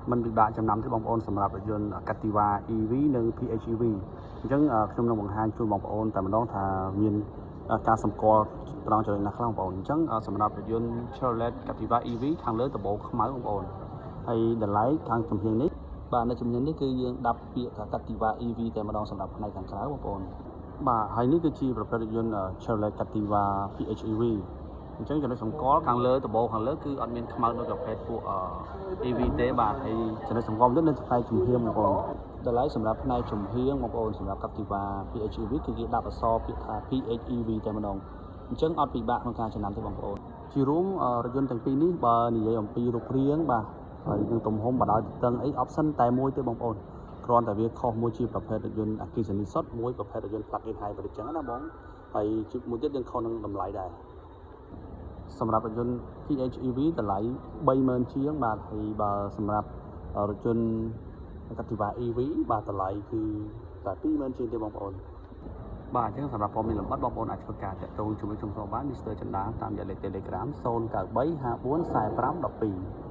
มันពិបាកចំណាំទេបងប្អូនសម្រាប់រថយន្ត Captiva EV និង PHEV អញ្ចឹងខ្ញុំនឹងបង្ហាញជូនបងប្អូនតែម្ដងថាមានការសម្គាល់ត្រង់ចំណុចណាខ្លះបងប្អូនអញ្ចឹងសម្រាប់រថយន្ត Chevrolet Captiva EV ខាងលើដំបូលខ្មៅបងប្អូនហើយតម្លៃខាងជំនាញនេះបាទនៅជំនាញនេះគឺយើងដាប់ពាក្យថា Captiva EV តែម្ដងសម្រាប់ផ្នែកខាងក្រៅបងប្អូនបាទហើយនេះគឺជាប្រភេទរថយន្ត Chevrolet Captiva PHEV អញ្ចឹងចំណុចសម្គាល់ខាងលើដំបូលខាងលើគឺអត់មានខ្មៅដូចប្រភេទពួក EV ទេបាទហើយចំណុចសម្គាល់នេះនៅផ្នែកជំហានបងប្អូនតម្លៃសម្រាប់ផ្នែកជំហានបងប្អូនសម្រាប់ Captiva PHEV គឺគេដាក់អក្សរពាក្យថា PHEV តែម្ដងអញ្ចឹងអត់ពិបាកក្នុងការចំណាំទេបងប្អូនជារួមរថយន្តទាំងពីរនេះបើនិយាយអំពីរូបរាងបាទហើយនឹងទំហំបដ ாய் តឹងអី option តែមួយទេបងប្អូនគ្រាន់តែវាខុសមួយជាប្រភេទរថយន្តអគ្គិសនីសុទ្ធមួយប្រភេទរថយន្ត plug-in hybrid អញ្ចឹងណាបងហើយមួយទៀតយើងខុសនឹងតម្លៃដែរសម្រាប់រថយន្ត PHEV តម្លៃ 30000 ជាងបាទហើយបើសម្រាប់រថយន្ត Captiva EV បាទតម្លៃគឺតែ20000ជាងទេបងប្អូនបាទអញ្ចឹងសម្រាប់ព័ត៌មានលម្អិតបងប្អូនអាចធ្វើការតាក់ទងជាមួយខ្ញុំបាន Mr. ចន្ទាតាមរយៈលេខ Telegram 093544512